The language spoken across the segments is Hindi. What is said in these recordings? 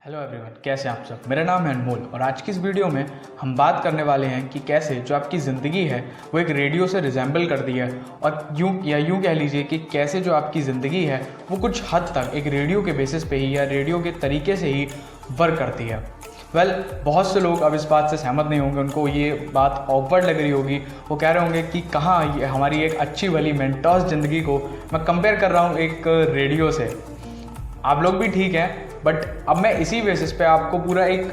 हेलो एवरीवन, कैसे हैं आप सब। मेरा नाम है अनमोल और आज की इस वीडियो में हम बात करने वाले हैं कि कैसे जो आपकी ज़िंदगी है वो एक रेडियो से रिजेंबल करती है और यूं कह लीजिए कि कैसे जो आपकी ज़िंदगी है वो कुछ हद तक एक रेडियो के बेसिस पे ही या रेडियो के तरीके से ही वर्क करती है। बहुत से लोग अब इस बात से सहमत नहीं होंगे, उनको ये बात ऑकवर्ड लग रही होगी। वो कह रहे होंगे कि कहाँ ये हमारी एक अच्छी वाली मेंटोस ज़िंदगी को मैं कंपेयर कर रहा हूँ एक रेडियो से। आप लोग भी ठीक हैं, बट अब मैं इसी बेसिस पे आपको पूरा एक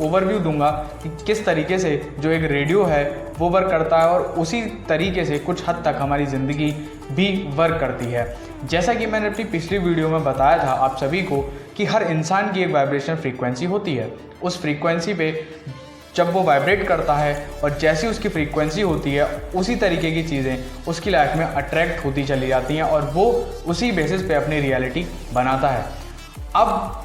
ओवरव्यू दूंगा कि किस तरीके से जो एक रेडियो है वो वर्क करता है और उसी तरीके से कुछ हद तक हमारी ज़िंदगी भी वर्क करती है। जैसा कि मैंने अपनी पिछली वीडियो में बताया था आप सभी को कि हर इंसान की एक वाइब्रेशन फ्रीक्वेंसी होती है। उस फ्रीक्वेंसी पे जब वो वाइब्रेट करता है और जैसी उसकी फ्रीक्वेंसी होती है उसी तरीके की चीज़ें उसकी लाइफ में अट्रैक्ट होती चली जाती हैं और वो उसी बेसिस पे अपनी रियलिटी बनाता है। अब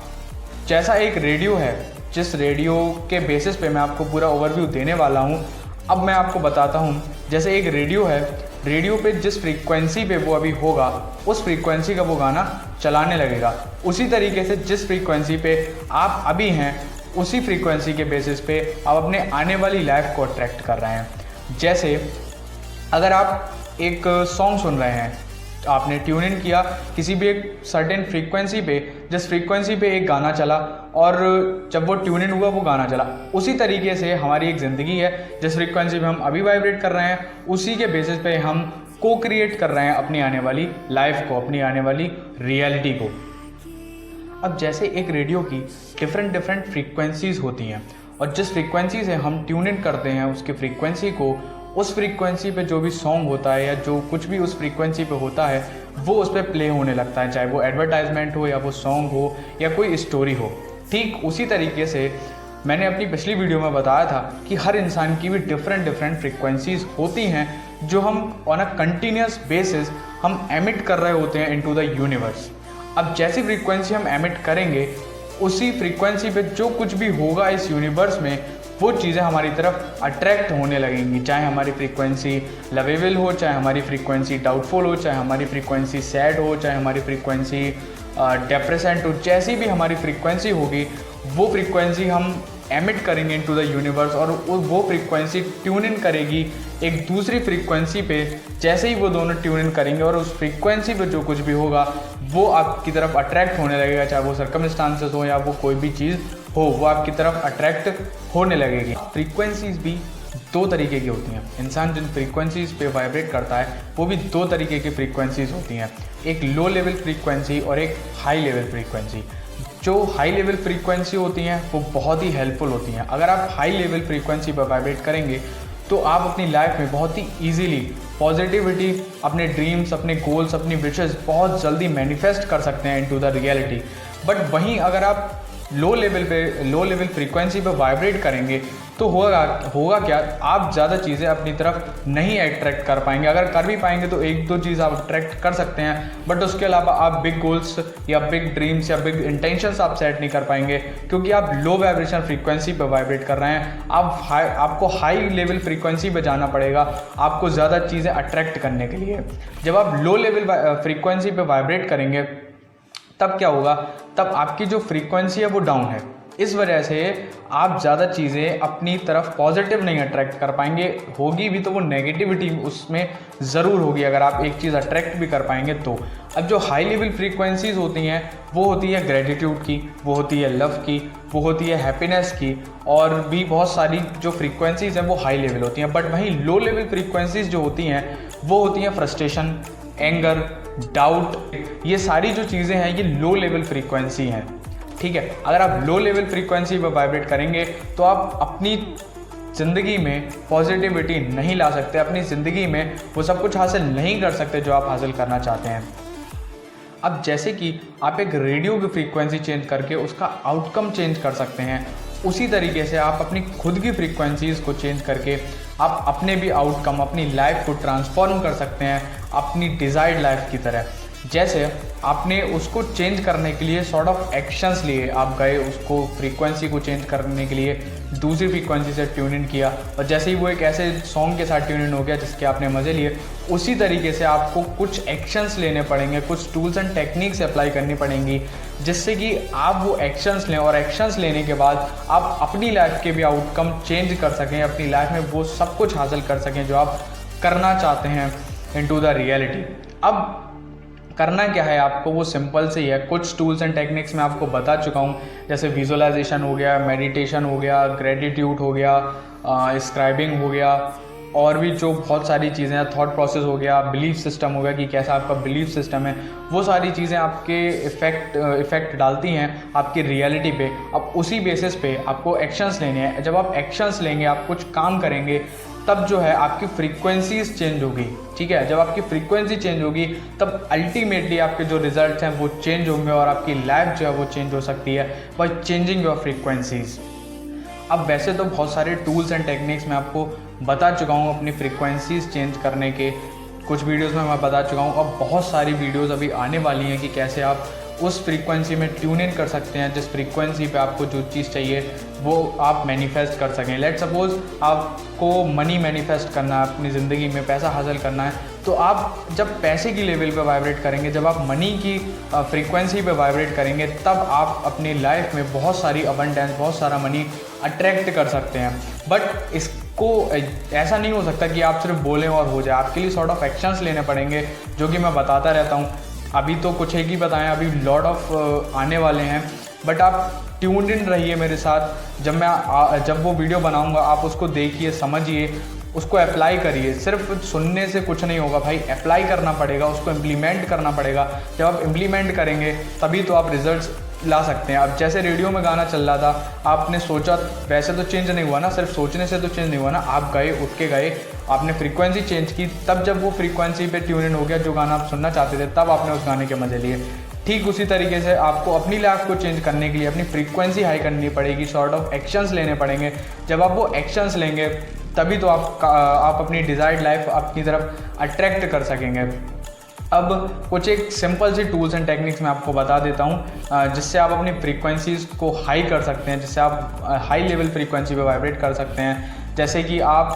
जैसा एक रेडियो है, जिस रेडियो के बेसिस पे मैं आपको पूरा ओवरव्यू देने वाला हूँ, अब मैं आपको बताता हूँ। जैसे एक रेडियो है, रेडियो पे जिस फ्रीक्वेंसी पे वो अभी होगा उस फ्रीक्वेंसी का वो गाना चलाने लगेगा। उसी तरीके से जिस फ्रीक्वेंसी पे आप अभी हैं उसी फ्रीक्वेंसी के बेसिस पे आप अपने आने वाली लाइफ को अट्रैक्ट कर रहे हैं। जैसे अगर आप एक सॉन्ग सुन रहे हैं, आपने ट्यून इन किया किसी भी एक सर्टेन फ्रीक्वेंसी पे, जिस फ्रीक्वेंसी पे एक गाना चला और जब वो ट्यून इन हुआ वो गाना चला, उसी तरीके से हमारी एक ज़िंदगी है। जिस फ्रीक्वेंसी पे हम अभी वाइब्रेट कर रहे हैं उसी के बेसिस पे हम को क्रिएट कर रहे हैं अपनी आने वाली लाइफ को, अपनी आने वाली रियलिटी को। अब जैसे एक रेडियो की डिफरेंट फ्रीक्वेंसीज़ होती हैं और जिस फ्रीक्वेंसी से हम ट्यून इन करते हैं उसकी फ्रीक्वेंसी को, उस फ्रीक्वेंसी पे जो भी सॉन्ग होता है या जो कुछ भी उस फ्रीक्वेंसी पे होता है वो उस पर प्ले होने लगता है, चाहे वो एडवर्टाइजमेंट हो या वो सॉन्ग हो या कोई स्टोरी हो। ठीक उसी तरीके से मैंने अपनी पिछली वीडियो में बताया था कि हर इंसान की भी डिफरेंट फ्रीक्वेंसीज़ होती हैं जो हम ऑन अ कंटिन्यूस बेसिस हम एमिट कर रहे होते हैं इनटू द यूनिवर्स। अब जैसी फ्रीक्वेंसी हम एमिट करेंगे उसी फ्रीक्वेंसी पे जो कुछ भी होगा इस यूनिवर्स में वो चीज़ें हमारी तरफ अट्रैक्ट होने लगेंगी। चाहे हमारी फ्रीक्वेंसी लवेबल हो, चाहे हमारी फ्रीक्वेंसी डाउटफुल हो, चाहे हमारी फ्रीक्वेंसी सैड हो, चाहे हमारी फ्रीक्वेंसी डिप्रेसेंट हो, जैसी भी हमारी फ्रीक्वेंसी होगी वो फ्रीक्वेंसी हम एमिट करेंगे इनटू द यूनिवर्स और वो फ्रीक्वेंसी ट्यून इन करेगी एक दूसरी फ्रीक्वेंसी पे। जैसे ही वो दोनों ट्यून इन करेंगे और उस फ्रीक्वेंसी पे जो कुछ भी होगा वो आपकी तरफ अट्रैक्ट होने लगेगा, चाहे वो सर्कमस्टांसेस हो या वो कोई भी चीज़ हो, वो आपकी तरफ अट्रैक्ट होने लगेगी। फ्रीक्वेंसीज भी दो तरीके की होती हैं। इंसान जिन फ्रीक्वेंसीज पे वाइब्रेट करता है वो भी दो तरीके की फ्रीक्वेंसीज होती हैं, एक लो लेवल फ्रीक्वेंसी और एक हाई लेवल फ्रीक्वेंसी। जो हाई लेवल फ्रीक्वेंसी होती हैं वो बहुत ही हेल्पफुल होती हैं। अगर आप हाई लेवल फ्रीक्वेंसी पर वाइब्रेट करेंगे तो आप अपनी लाइफ में बहुत ही ईजीली पॉजिटिविटी, अपने ड्रीम्स, अपने गोल्स, अपनी विशेस बहुत जल्दी मैनिफेस्ट कर सकते हैं इनटू द रियलिटी। बट वहीं अगर आप लो लेवल फ्रीक्वेंसी पे वाइब्रेट करेंगे तो होगा क्या, आप ज़्यादा चीज़ें अपनी तरफ नहीं अट्रैक्ट कर पाएंगे। अगर कर भी पाएंगे तो एक दो चीज़ आप अट्रैक्ट कर सकते हैं, बट उसके अलावा आप बिग गोल्स या बिग ड्रीम्स या बिग इंटेंशंस आप सेट नहीं कर पाएंगे क्योंकि आप लो वाइब्रेशन फ्रीक्वेंसी पे वाइब्रेट कर रहे हैं। आपको हाई लेवल फ्रीक्वेंसी पे जाना पड़ेगा आपको ज़्यादा चीज़ें अट्रैक्ट करने के लिए। जब आप लो लेवल फ्रीक्वेंसी पे वाइब्रेट करेंगे तब क्या होगा, तब आपकी जो फ्रीक्वेंसी है वो डाउन है। इस वजह से आप ज़्यादा चीज़ें अपनी तरफ पॉजिटिव नहीं अट्रैक्ट कर पाएंगे। होगी भी तो वो नेगेटिविटी उसमें ज़रूर होगी अगर आप एक चीज़ अट्रैक्ट भी कर पाएंगे तो। अब जो हाई लेवल फ्रीक्वेंसीज़ होती हैं वो होती है ग्रेटिट्यूड की, वो होती है लव की, वो होती है हैप्पीनेस की और भी बहुत सारी जो फ्रीक्वेंसीज़ हैं वो हाई लेवल होती हैं। बट वहीं लो लेवल फ्रीक्वेंसीज़ जो होती हैं वो होती हैं फ्रस्ट्रेशन, एंगर, डाउट। ये सारी जो चीज़ें हैं ये लो लेवल फ्रीक्वेंसी हैं। ठीक है, अगर आप लो लेवल फ्रीक्वेंसी पर वाइब्रेट करेंगे तो आप अपनी ज़िंदगी में पॉजिटिविटी नहीं ला सकते, अपनी ज़िंदगी में वो सब कुछ हासिल नहीं कर सकते जो आप हासिल करना चाहते हैं। अब जैसे कि आप एक रेडियो की फ्रीक्वेंसी चेंज करके उसका आउटकम चेंज कर सकते हैं, उसी तरीके से आप अपनी खुद की फ्रीक्वेंसीज़ को चेंज करके आप अपने भी आउटकम, अपनी लाइफ को ट्रांसफॉर्म कर सकते हैं अपनी डिज़ायर्ड लाइफ की तरह। जैसे आपने उसको चेंज करने के लिए सॉर्ट ऑफ एक्शंस लिए, आप गए उसको फ्रीक्वेंसी को चेंज करने के लिए दूसरी फ्रीक्वेंसी से ट्यून इन किया, और जैसे ही वो एक ऐसे सॉन्ग के साथ ट्यून इन हो गया जिसके आपने मज़े लिए, उसी तरीके से आपको कुछ एक्शंस लेने पड़ेंगे, कुछ टूल्स एंड टेक्निक्स अप्लाई करनी पड़ेंगी, जिससे कि आप वो एक्शंस लें और एक्शंस लेने के बाद आप अपनी लाइफ के भी आउटकम चेंज कर सकें, अपनी लाइफ में वो सब कुछ हासिल कर सकें जो आप करना चाहते हैं इनटू द रियलिटी। अब करना क्या है आपको, वो सिंपल से ही है। कुछ टूल्स एंड टेक्निक्स मैं आपको बता चुका हूँ, जैसे विजुअलाइजेशन हो गया, मेडिटेशन हो गया, ग्रेटिट्यूड हो गया, स्क्राइबिंग हो गया, और भी जो बहुत सारी चीज़ें हैं, थॉट प्रोसेस हो गया, बिलीफ सिस्टम हो गया कि कैसा आपका बिलीफ सिस्टम है, वो सारी चीज़ें आपके इफ़ेक्ट डालती हैं आपकी रियलिटी पे। अब उसी बेसिस पे आपको एक्शंस लेने हैं। जब आप एक्शंस लेंगे, आप कुछ काम करेंगे, तब जो है आपकी फ्रीक्वेंसीज चेंज होगी, ठीक है। जब आपकी फ्रीक्वेंसी चेंज होगी तब अल्टीमेटली आपके जो रिजल्ट्स हैं वो चेंज होंगे, और आपकी लाइफ जो है वो चेंज हो सकती है बाय चेंजिंग योर फ्रीक्वेंसीज। अब वैसे तो बहुत सारे टूल्स एंड टेक्निक्स मैं आपको बता चुका हूँ अपनी फ्रीक्वेंसीज चेंज करने के, कुछ वीडियोस में मैं बता चुका हूँ। अब बहुत सारी वीडियोस अभी आने वाली हैं कि कैसे आप उस फ्रीक्वेंसी में ट्यून इन कर सकते हैं, जिस फ्रीक्वेंसी पे आपको जो चीज़ चाहिए वो आप मैनिफेस्ट कर सकें। लेट्स सपोज आपको मनी मैनिफेस्ट करना है, अपनी ज़िंदगी में पैसा हासिल करना है, तो आप जब पैसे की लेवल पे वाइब्रेट करेंगे, जब आप मनी की फ्रीक्वेंसी पे वाइब्रेट करेंगे, तब आप अपनी लाइफ में बहुत सारी अबंडेंस, बहुत सारा मनी अट्रैक्ट कर सकते हैं। बट इसको ऐसा नहीं हो सकता कि आप सिर्फ बोलें और हो जाए, आपके लिए सॉर्ट ऑफ एक्शंस लेने पड़ेंगे, जो कि मैं बताता रहता हूँ। अभी तो कुछ एक ही बताएं, अभी लॉट ऑफ आने वाले हैं, बट आप ट्यून्ड इन रहिए मेरे साथ। जब वो वीडियो बनाऊंगा आप उसको देखिए, समझिए, उसको अप्लाई करिए। सिर्फ सुनने से कुछ नहीं होगा भाई, अप्लाई करना पड़ेगा, उसको इम्प्लीमेंट करना पड़ेगा। जब आप इम्प्लीमेंट करेंगे तभी तो आप रिजल्ट्स ला सकते हैं। अब जैसे रेडियो में गाना चल रहा था, आपने सोचा, वैसे तो चेंज नहीं हुआ ना, सिर्फ सोचने से तो चेंज नहीं हुआ ना, आप गए, उठ के गए, आपने फ्रीक्वेंसी चेंज की, तब जब वो फ्रीक्वेंसी पे ट्यून इन हो गया, जो गाना आप सुनना चाहते थे, तब आपने उस गाने के मज़े लिए। ठीक उसी तरीके से आपको अपनी लाइफ को चेंज करने के लिए अपनी फ्रीक्वेंसी हाई करनी पड़ेगी, सॉर्ट ऑफ एक्शंस लेने पड़ेंगे। जब आप वो एक्शंस लेंगे तभी तो आप अपनी डिज़ायर्ड लाइफ अपनी तरफ अट्रैक्ट कर सकेंगे। अब कुछ एक सिंपल सी टूल्स एंड टेक्निक्स मैं आपको बता देता हूँ, जिससे आप अपनी फ्रीक्वेंसीज़ को हाई कर सकते हैं, जिससे आप हाई लेवल फ्रीक्वेंसी पे वाइब्रेट कर सकते हैं। जैसे कि आप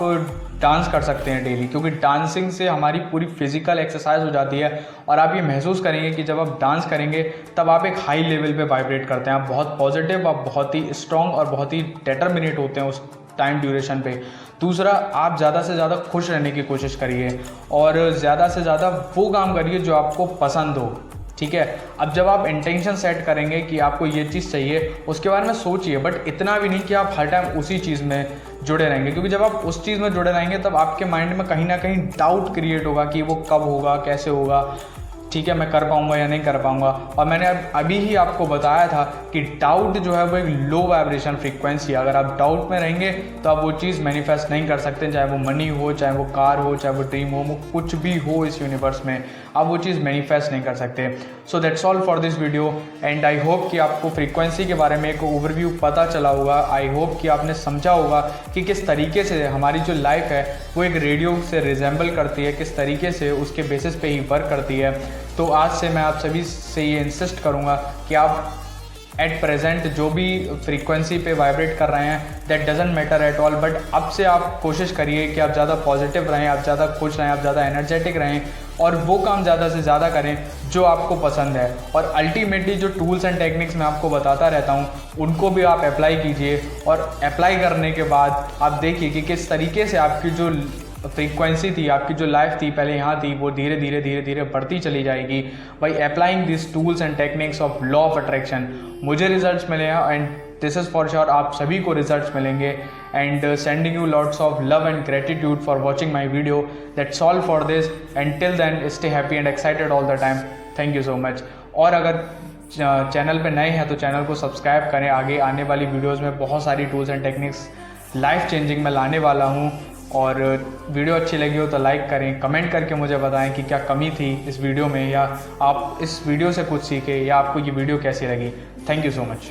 डांस कर सकते हैं डेली, क्योंकि डांसिंग से हमारी पूरी फिजिकल एक्सरसाइज हो जाती है, और आप ये महसूस करेंगे कि जब आप डांस करेंगे तब आप एक हाई लेवल पे वाइब्रेट करते हैं, आप बहुत पॉजिटिव, आप बहुत ही स्ट्रॉन्ग और बहुत ही डिटर्मिनेट होते हैं उस टाइम ड्यूरेशन पे। दूसरा, आप ज़्यादा से ज़्यादा खुश रहने की कोशिश करिए, और ज़्यादा से ज़्यादा वो काम करिए जो आपको पसंद हो, ठीक है। अब जब आप इंटेंशन सेट करेंगे कि आपको ये चीज़ चाहिए, उसके बारे में सोचिए, बट इतना भी नहीं कि आप हर टाइम उसी चीज़ में जुड़े रहेंगे, क्योंकि जब आप उस चीज़ में जुड़े रहेंगे तब आपके माइंड में कहीं ना कहीं डाउट क्रिएट होगा कि वो कब होगा, कैसे होगा, ठीक है, मैं कर पाऊंगा या नहीं कर पाऊंगा। और मैंने अभी ही आपको बताया था कि डाउट जो है वो एक लो वाइब्रेशन फ्रीक्वेंसी है। अगर आप डाउट में रहेंगे तो आप वो चीज़ मैनिफेस्ट नहीं कर सकते, चाहे वो मनी हो, चाहे वो कार हो, चाहे वो ड्रीम हो, कुछ भी हो इस यूनिवर्स में, आप वो चीज़ मैनिफेस्ट नहीं कर सकते। So that's all for this video, and I hope कि आपको फ्रीक्वेंसी के बारे में एक ओवरव्यू पता चला होगा। आई होप कि आपने समझा होगा कि किस तरीके से हमारी जो लाइफ है वो एक रेडियो से रिजेंबल करती है, किस तरीके से उसके बेसिस पे ही वर्क करती है। तो आज से मैं आप सभी से ये इंसिस्ट करूँगा कि आप एट प्रेजेंट जो भी फ्रीक्वेंसी पे वाइब्रेट कर रहे हैं, that doesn't matter at all, but अब से आप कोशिश करिए कि आप ज़्यादा पॉजिटिव रहें, आप ज़्यादा खुश रहें, आप ज़्यादा एनर्जेटिक रहें, और वो काम ज़्यादा से ज़्यादा करें जो आपको पसंद है। और अल्टीमेटली जो टूल्स एंड टेक्निक्स मैं आपको बताता रहता हूँ, उनको भी आप अप्लाई कीजिए, और अप्लाई करने के बाद आप देखिए कि किस तरीके से आपकी जो फ्रीक्वेंसी थी, आपकी जो लाइफ थी पहले यहाँ थी, वो धीरे धीरे धीरे धीरे बढ़ती चली जाएगी by applying this tools and techniques of law of attraction. मुझे रिजल्ट्स मिले हैं, and this is for sure आप सभी को रिजल्ट्स मिलेंगे। And sending you lots of love and gratitude for watching my video. That's all for this, and till then stay happy and excited all the time. Thank you so much. और अगर चैनल पे नए हैं तो चैनल को सब्सक्राइब करें, आगे आने वाली वीडियोज़ में बहुत सारी tools and techniques life changing में लाने वाला हूँ। और वीडियो अच्छी लगी हो तो लाइक करें, कमेंट करके मुझे बताएं कि क्या कमी थी इस वीडियो में, या आप इस वीडियो से कुछ सीखे, या आपको ये वीडियो कैसी लगी। Thank you so much.